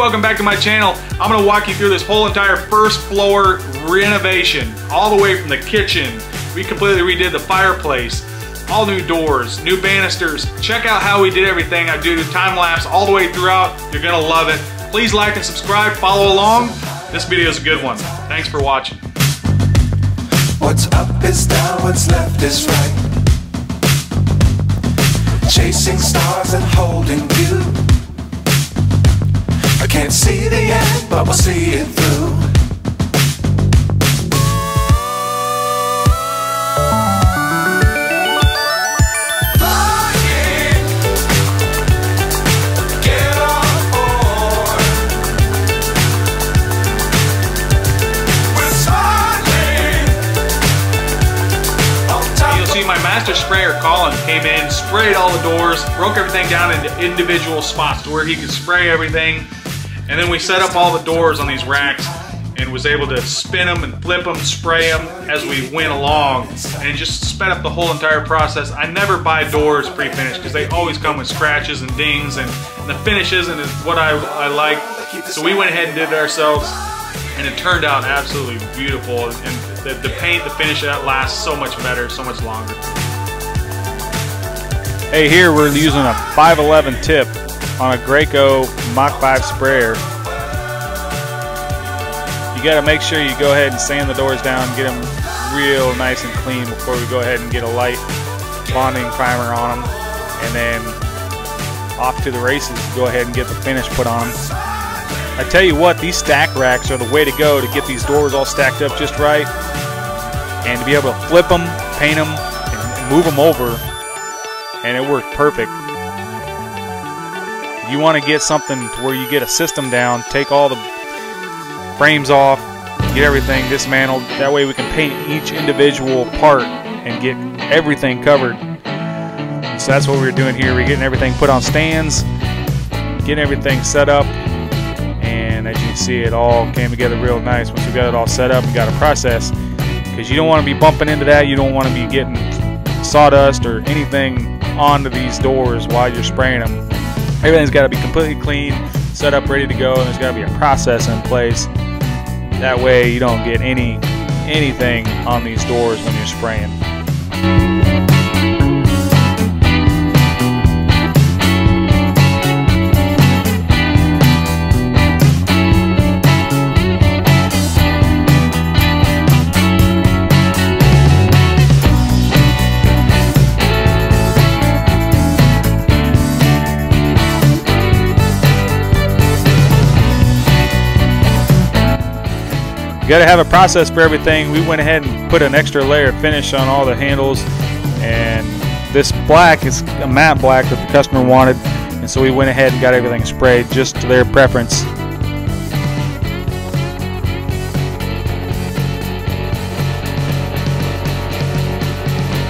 welcome back to my channel. I'm going to walk you through this whole entire first floor renovation, all the way from the kitchen. We completely redid the fireplace, all new doors, new banisters. Check out how we did everything. I do time lapse all the way throughout. You're going to love it. Please like and subscribe, follow along. This video is a good one. Thanks for watching. What's up is down, what's left is right. Chasing stars and holding you. I can't see the end, but we'll see it through. My master sprayer, Colin, came in, sprayed all the doors, broke everything down into individual spots to where he could spray everything. And then we set up all the doors on these racks and was able to spin them and flip them, spray them as we went along, and just sped up the whole entire process. I never buy doors pre-finished because they always come with scratches and dings, and the finish isn't what I like. So we went ahead and did it ourselves, and it turned out absolutely beautiful. And the paint, the finish, that lasts so much better, so much longer. Hey, here we're using a 511 tip on a Graco Mach 5 sprayer. You got to make sure you go ahead and sand the doors down, get them real nice and clean before we go ahead and get a light bonding primer on them, and then off to the races. Go ahead and get the finish put on them. I tell you what, these stack racks are the way to go to get these doors all stacked up just right, and to be able to flip them, paint them, and move them over, and it worked perfect. You want to get something to where you get a system down, take all the frames off, get everything dismantled. That way we can paint each individual part and get everything covered. So that's what we're doing here. We're getting everything put on stands, getting everything set up. And as you can see, it all came together real nice. Once we got it all set up, we got a process, because you don't want to be bumping into that. You don't want to be getting sawdust or anything onto these doors while you're spraying them. Everything's got to be completely clean, set up, ready to go, and there's got to be a process in place. That way you don't get anything on these doors when you're spraying. You got to have a process for everything. We went ahead and put an extra layer of finish on all the handles, and this black is a matte black that the customer wanted, and so we went ahead and got everything sprayed just to their preference.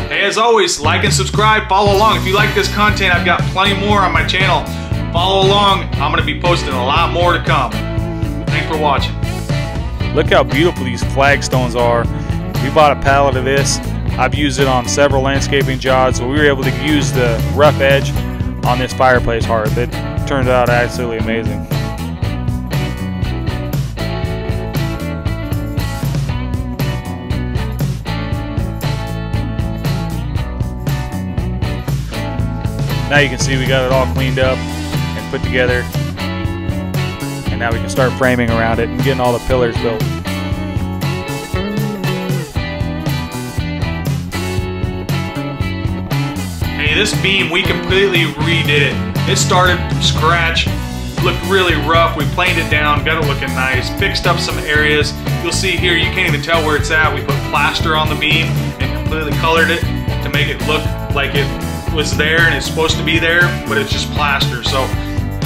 Hey, as always, like and subscribe, follow along. If you like this content, I've got plenty more on my channel. Follow along. I'm going to be posting a lot more to come. Thanks for watching. Look how beautiful these flagstones are. We bought a pallet of this. I've used it on several landscaping jobs, so we were able to use the rough edge on this fireplace hearth. It turned out absolutely amazing. Now you can see we got it all cleaned up and put together. And now we can start framing around it and getting all the pillars built. Hey, this beam, we completely redid it. It started from scratch, looked really rough. We planed it down, got it looking nice, fixed up some areas. You'll see here, you can't even tell where it's at. We put plaster on the beam and completely colored it to make it look like it was there and it's supposed to be there, but it's just plaster. So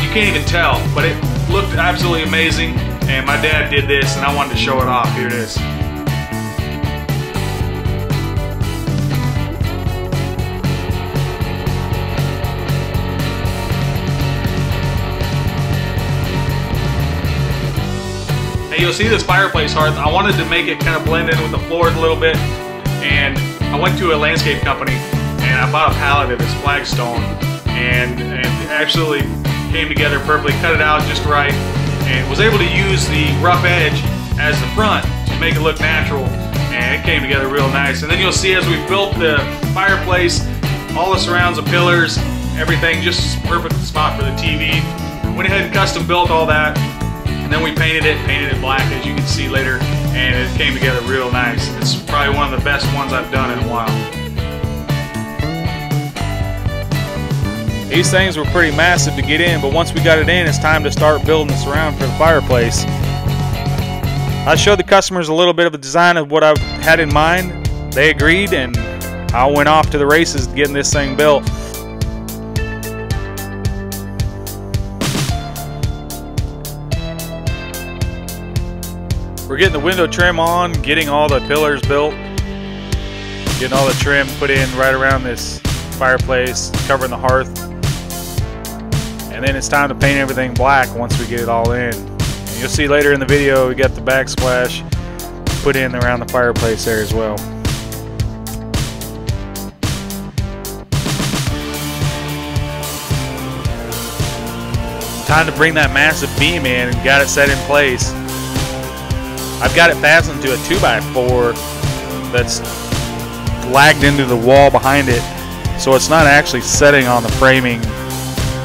you can't even tell, but it looked absolutely amazing, and my dad did this and I wanted to show it off. Here it is. Hey, you'll see this fireplace hearth. I wanted to make it kind of blend in with the floors a little bit, and I went to a landscape company and I bought a pallet of this flagstone, and absolutely came together perfectly. Cut it out just right, and was able to use the rough edge as the front to make it look natural, and it came together real nice. And then you'll see as we built the fireplace, all the surrounds of pillars, everything just perfect spot for the TV. Went ahead and custom built all that, and then we painted it black, as you can see later, and it came together real nice. It's probably one of the best ones I've done in a while. These things were pretty massive to get in, but once we got it in, it's time to start building the surround for the fireplace. I showed the customers a little bit of a design of what I had in mind. They agreed, and I went off to the races getting this thing built. We're getting the window trim on, getting all the pillars built, getting all the trim put in right around this fireplace, covering the hearth. And then it's time to paint everything black once we get it all in. And you'll see later in the video we got the backsplash put in around the fireplace there as well. Time to bring that massive beam in and got it set in place. I've got it fastened to a 2x4 that's lagged into the wall behind it, so it's not actually setting on the framing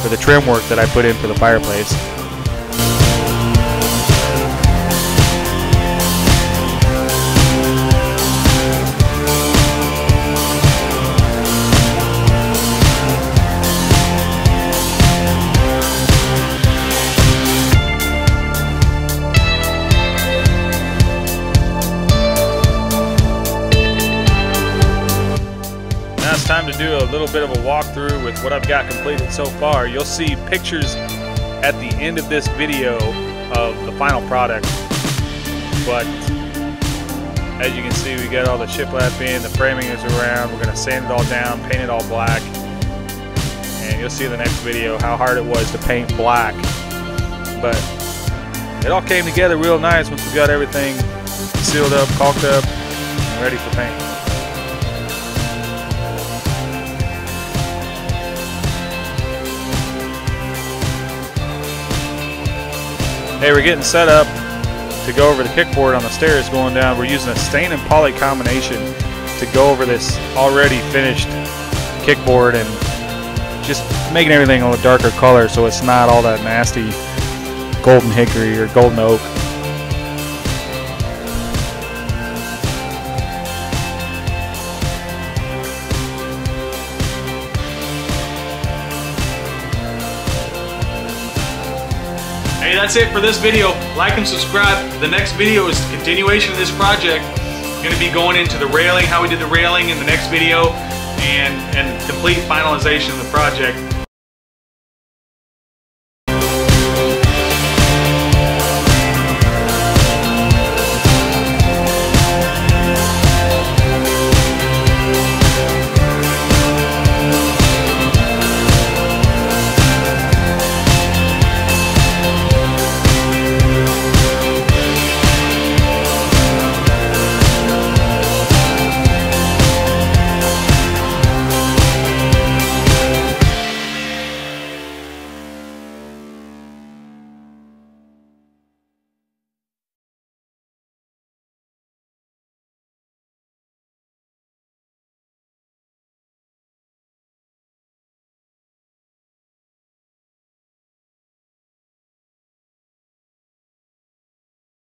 for the trim work that I put in for the fireplace. It's time to do a little bit of a walkthrough with what I've got completed so far. You'll see pictures at the end of this video of the final product, but as you can see, we got all the shiplap in, the framing is around. We're going to sand it all down, paint it all black, and you'll see in the next video how hard it was to paint black, but it all came together real nice once we got everything sealed up, caulked up, and ready for paint. Hey, we're getting set up to go over the kickboard on the stairs going down. We're using a stain and poly combination to go over this already finished kickboard and just making everything a little darker color so it's not all that nasty golden hickory or golden oak. Hey, that's it for this video. Like and subscribe. The next video is the continuation of this project. Going to be going into the railing, how we did the railing in the next video, and complete finalization of the project.